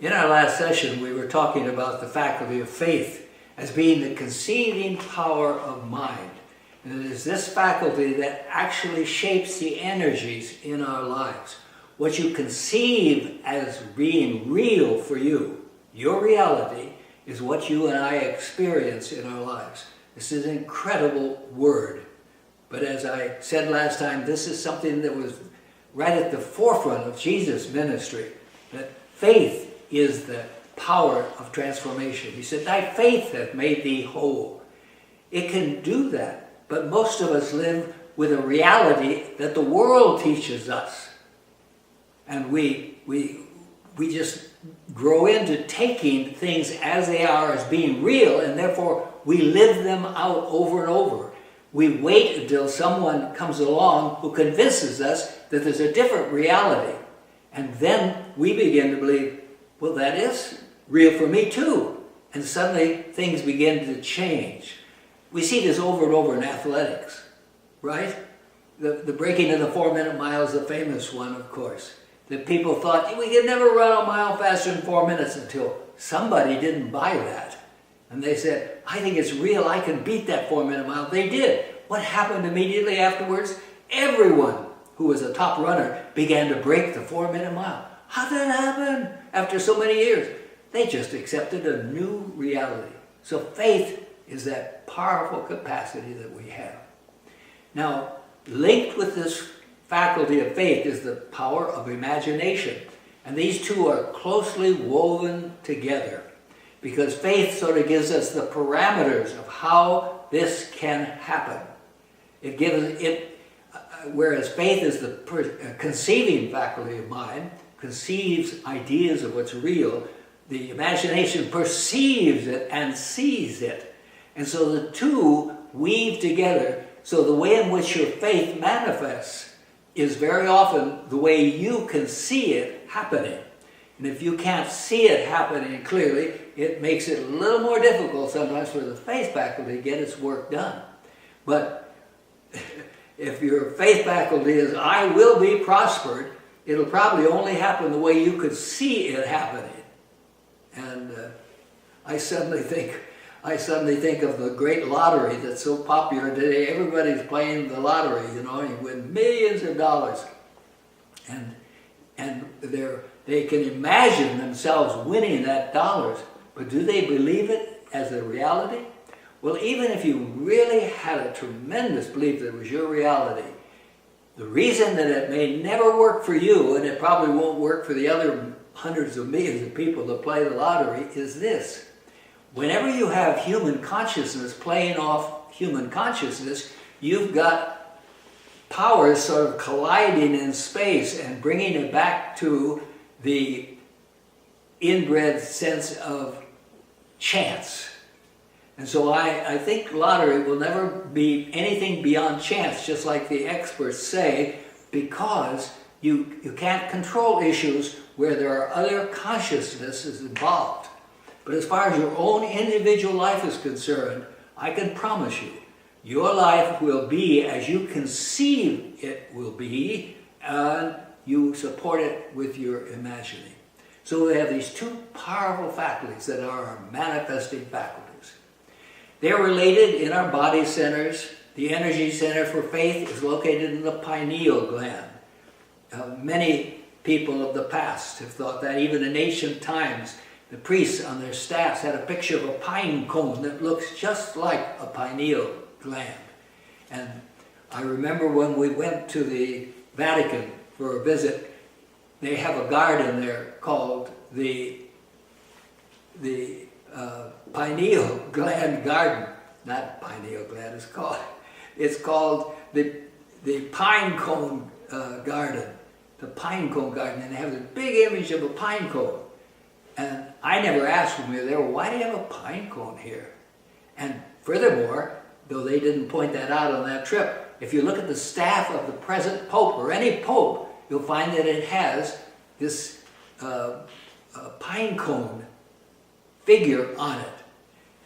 In our last session, we were talking about the faculty of faith as being the conceiving power of mind. And it is this faculty that actually shapes the energies in our lives. What you conceive as being real for you, your reality, is what you and I experience in our lives. This is an incredible word. But as I said last time, this is something that was right at the forefront of Jesus' ministry, that faith is the power of transformation. He said, "Thy faith hath made thee whole." It can do that, but most of us live with a reality that the world teaches us. And we just grow into taking things as they are as being real, and therefore we live them out over and over. We wait until someone comes along who convinces us that there's a different reality. And then we begin to believe, well, that is real for me too. And suddenly things begin to change. We see this over and over in athletics, right? The breaking of the 4-minute mile is the famous one, of course. That people thought, we could never run a mile faster than 4 minutes, until somebody didn't buy that. And they said, I think it's real, I can beat that 4-minute mile. They did. What happened immediately afterwards? Everyone who was a top runner began to break the 4-minute mile. How did that happen after so many years? They just accepted a new reality. So faith is that powerful capacity that we have. Now, linked with this faculty of faith is the power of imagination. And these two are closely woven together, because faith sort of gives us the parameters of how this can happen. Whereas faith is the conceiving faculty of mind, conceives ideas of what's real, the imagination perceives it and sees it. And so the two weave together. So the way in which your faith manifests is very often the way you can see it happening. And if you can't see it happening clearly, it makes it a little more difficult sometimes for the faith faculty to get its work done. But if your faith faculty is, I will be prospered, it'll probably only happen the way you could see it happening. And I suddenly think of the great lottery that's so popular today. Everybody's playing the lottery, you win millions of dollars. And they can imagine themselves winning that dollars, but do they believe it as a reality? Well, even if you really had a tremendous belief that it was your reality, the reason that it may never work for you, and it probably won't work for the other hundreds of millions of people that play the lottery, is this. Whenever you have human consciousness playing off human consciousness, you've got powers sort of colliding in space and bringing it back to the inbred sense of chance. And so I think lottery will never be anything beyond chance, just like the experts say, because you can't control issues where there are other consciousnesses involved. But as far as your own individual life is concerned, I can promise you, your life will be as you conceive it will be, and you support it with your imagining. So we have these two powerful faculties that are our manifesting faculties. They're related in our body centers. The energy center for faith is located in the pineal gland. Many people of the past have thought that. Even in ancient times, the priests on their staffs had a picture of a pine cone that looks just like a pineal gland. And I remember when we went to the Vatican for a visit, they have a garden there called the pineal gland garden. Not pineal gland, it's called the pine cone garden. The pine cone garden, and they have this big image of a pine cone. And I never asked when we were there, well, why do you have a pine cone here? And furthermore, though they didn't point that out on that trip, if you look at the staff of the present Pope, or any Pope, you'll find that it has this pine cone figure on it.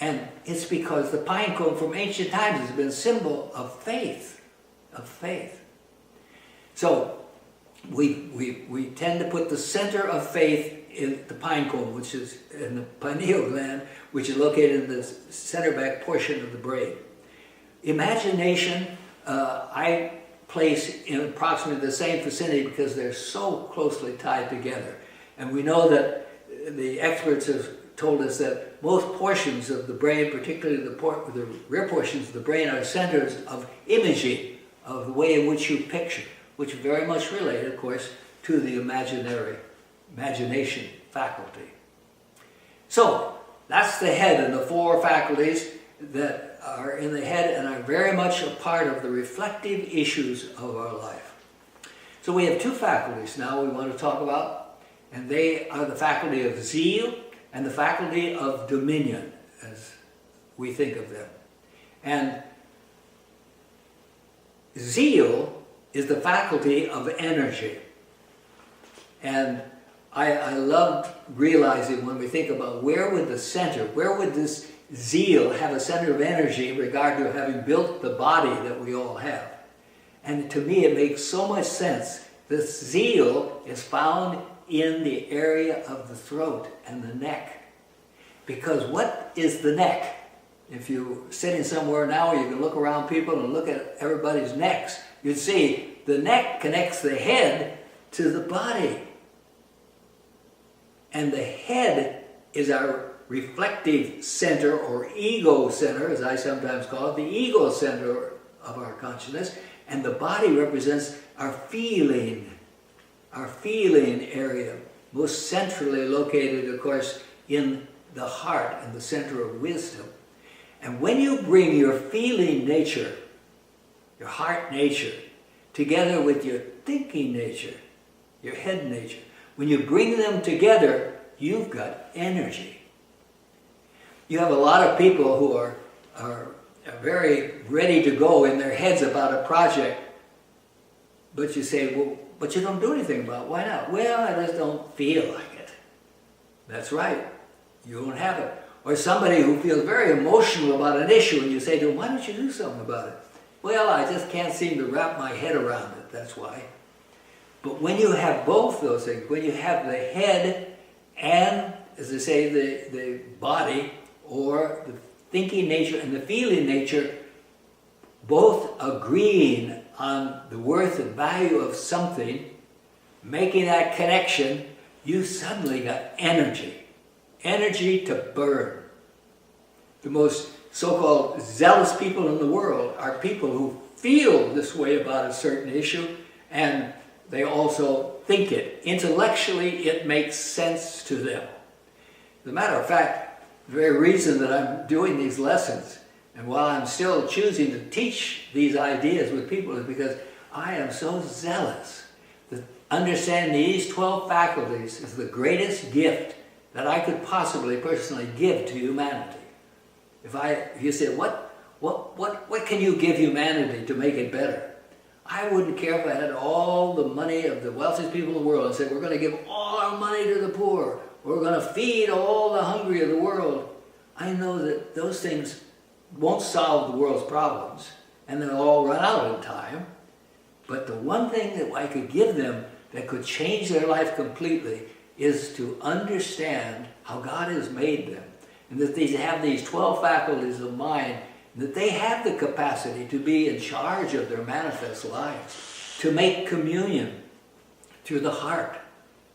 And it's because the pine cone from ancient times has been a symbol of faith, So we tend to put the center of faith in the pine cone, which is in the pineal gland, which is located in the center back portion of the brain. Imagination, I place in approximately the same vicinity because they're so closely tied together. And we know that the experts have told us that most portions of the brain, particularly the rear portions of the brain, are centers of imaging, of the way in which you picture, which are very much related, of course, to the imagination faculty. So, that's the head and the four faculties that are in the head and are very much a part of the reflective issues of our life. So we have two faculties now we want to talk about, and they are the faculty of zeal and the faculty of dominion, as we think of them. And zeal is the faculty of energy. And I loved realizing when we think about where would this zeal have a center of energy in regard to having built the body that we all have. And to me it makes so much sense. This zeal is found in the area of the throat and the neck. Because what is the neck? If you're sitting somewhere now, you can look around people and look at everybody's necks. You'd see the neck connects the head to the body. And the head is our reflective center, or ego center, as I sometimes call it, the ego center of our consciousness. And the body represents our feeling area, most centrally located, of course, in the heart and the center of wisdom. And when you bring your feeling nature, your heart nature, together with your thinking nature, your head nature, when you bring them together, you've got energy. You have a lot of people who are very ready to go in their heads about a project, but you say, well, but you don't do anything about it. Why not? Well, I just don't feel like it. That's right. You don't have it. Or somebody who feels very emotional about an issue, and you say to them, why don't you do something about it? Well, I just can't seem to wrap my head around it. That's why. But when you have both those things, when you have the head and, as they say, the body, or the thinking nature and the feeling nature, both agreeing on the worth and value of something, making that connection, you suddenly got energy. Energy to burn. The most so-called zealous people in the world are people who feel this way about a certain issue, and they also think it. Intellectually, it makes sense to them. As a matter of fact, the very reason that I'm doing these lessons, and while I'm still choosing to teach these ideas with people, is because I am so zealous that understanding these 12 faculties is the greatest gift that I could possibly personally give to humanity. If you say, what can you give humanity to make it better? I wouldn't care if I had all the money of the wealthiest people in the world and said, we're going to give all our money to the poor, we're going to feed all the hungry of the world. I know that those things won't solve the world's problems, and they'll all run out in time. But the one thing that I could give them that could change their life completely is to understand how God has made them, and that they have these 12 faculties of mind, and that they have the capacity to be in charge of their manifest lives, to make communion through the heart,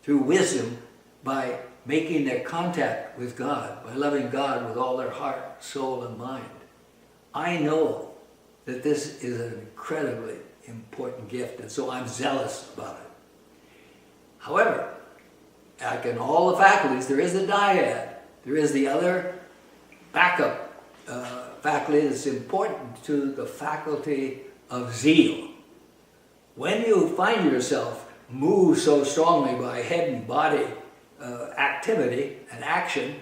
through wisdom, by making their contact with God, by loving God with all their heart, soul, and mind. I know that this is an incredibly important gift, and so I'm zealous about it. However, like in all the faculties, there is the dyad. There is the other backup faculty that's important to the faculty of zeal. When you find yourself moved so strongly by head and body activity and action,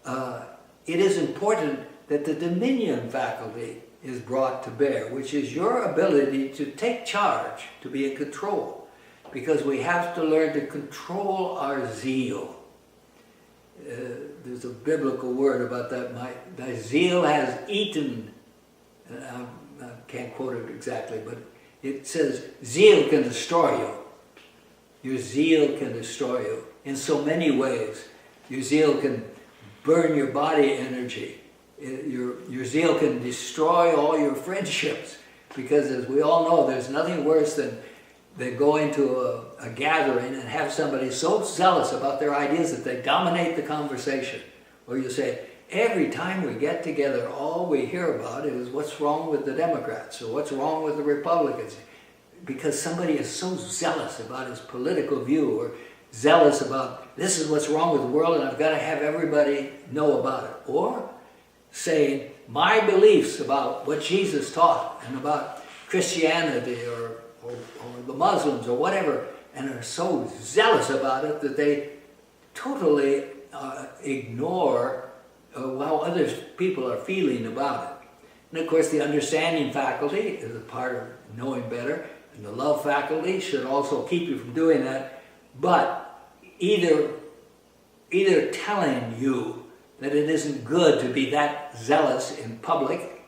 it is important that the dominion faculty is brought to bear, which is your ability to take charge, to be in control, because we have to learn to control our zeal. There's a biblical word about that. Thy zeal has eaten, I can't quote it exactly, but it says zeal can destroy you. your zeal can destroy you in so many ways. Your zeal can burn your body energy. Your zeal can destroy all your friendships, because as we all know, there's nothing worse than going to a gathering and have somebody so zealous about their ideas that they dominate the conversation. Or you say, every time we get together, all we hear about is what's wrong with the Democrats or what's wrong with the Republicans. Because somebody is so zealous about his political view, or zealous about this is what's wrong with the world and I've got to have everybody know about it. Or saying my beliefs about what Jesus taught and about Christianity or the Muslims or whatever, and are so zealous about it that they totally ignore how other people are feeling about it. And of course the understanding faculty is a part of knowing better, and the love faculty should also keep you from doing that. But either telling you that it isn't good to be that zealous in public,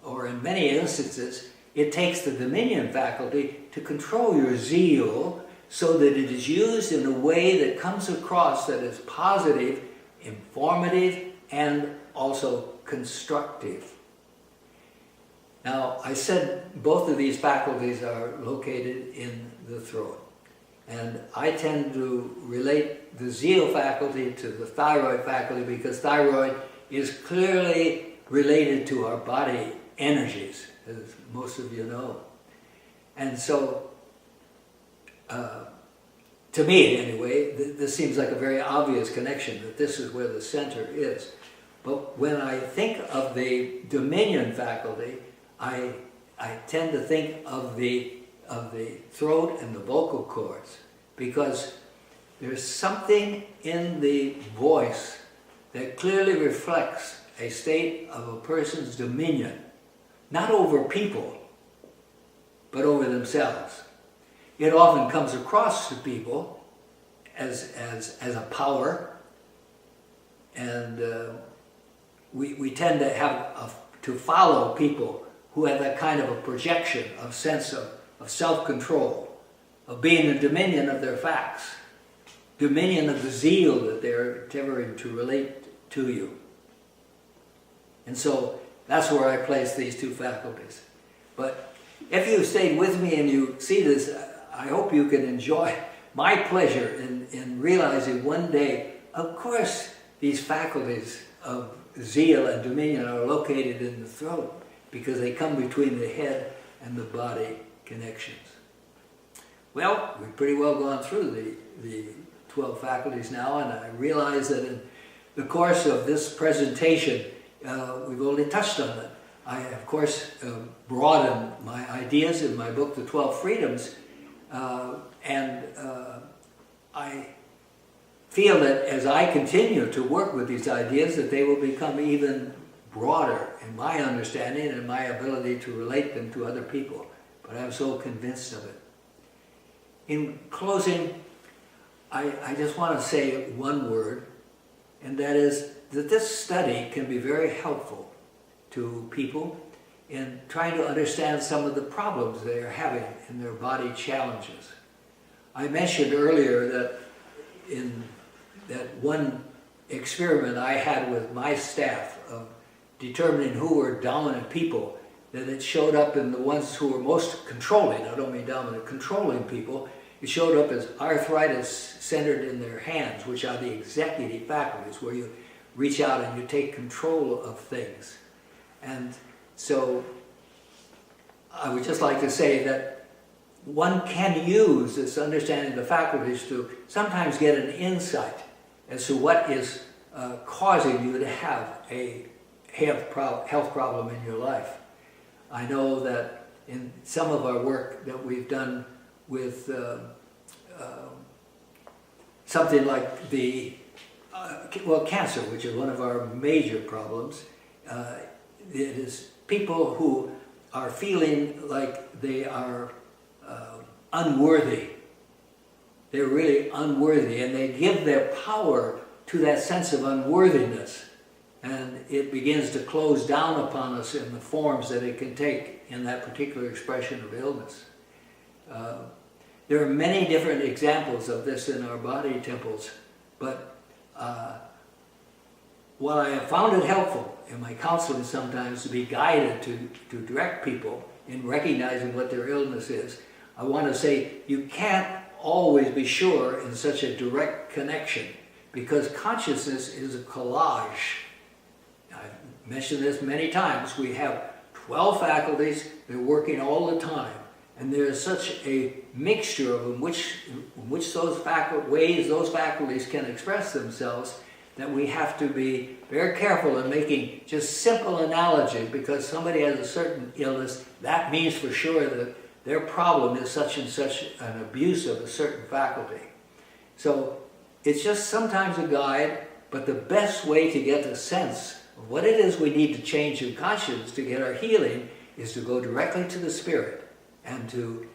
or in many instances, it takes the dominion faculty to control your zeal so that it is used in a way that comes across that is positive, informative, and also constructive. Now, I said both of these faculties are located in the throat. And I tend to relate the zeal faculty to the thyroid faculty, because thyroid is clearly related to our body energies, as most of you know. And so, to me anyway, this seems like a very obvious connection, that this is where the center is. But when I think of the dominion faculty, I tend to think of the throat and the vocal cords, because there's something in the voice that clearly reflects a state of a person's dominion, not over people, but over themselves. It often comes across to people as a power, and we tend to have to follow people who have that kind of a projection of sense of self-control, of being in dominion of their facts, dominion of the zeal that they're endeavoring to relate to you. And so that's where I place these two faculties. But if you stayed with me and you see this, I hope you can enjoy my pleasure in realizing one day, of course, these faculties of zeal and dominion are located in the throat, because they come between the head and the body connections. Well, we've pretty well gone through the 12 faculties now, and I realize that in the course of this presentation, we've only touched on it. I, of course, broadened my ideas in my book, The 12 Freedoms, and I feel that as I continue to work with these ideas, that they will become even broader in my understanding and my ability to relate them to other people. But I'm so convinced of it. In closing, I just want to say one word, and that is that this study can be very helpful to people in trying to understand some of the problems they are having in their body challenges. I mentioned earlier that in that one experiment I had with my staff of determining who were dominant people, that it showed up in the ones who were most controlling. I don't mean dominant, controlling people. It showed up as arthritis centered in their hands, which are the executive faculties, where you reach out and you take control of things. And so I would just like to say that one can use this understanding of the faculties to sometimes get an insight as to what is causing you to have a health problem in your life. I know that in some of our work that we've done with something like cancer, which is one of our major problems, it is people who are feeling like they are unworthy. They're really unworthy, and they give their power to that sense of unworthiness, and it begins to close down upon us in the forms that it can take in that particular expression of illness. There are many different examples of this in our body temples, but while I have found it helpful in my counseling sometimes to be guided to direct people in recognizing what their illness is, I want to say you can't always be sure in such a direct connection, because consciousness is a collage. I've mentioned this many times. We have 12 faculties, they're working all the time, and there's such a mixture of in which those ways those faculties can express themselves that we have to be very careful in making just simple analogies. Because somebody has a certain illness, that means for sure that their problem is such and such an abuse of a certain faculty. So it's just sometimes a guide, but the best way to get the sense of what it is we need to change in consciousness to get our healing is to go directly to the Spirit and to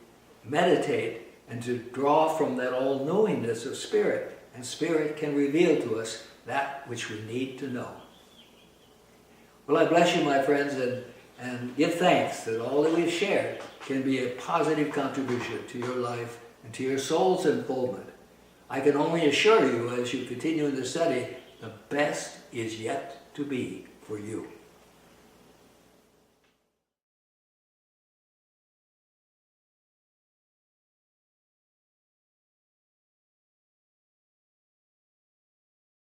meditate and to draw from that all-knowingness of Spirit. And Spirit can reveal to us that which we need to know. Well, I bless you, my friends, and give thanks that all that we've shared can be a positive contribution to your life and to your soul's unfoldment. I can only assure you, as you continue in the study, the best is yet to be for you.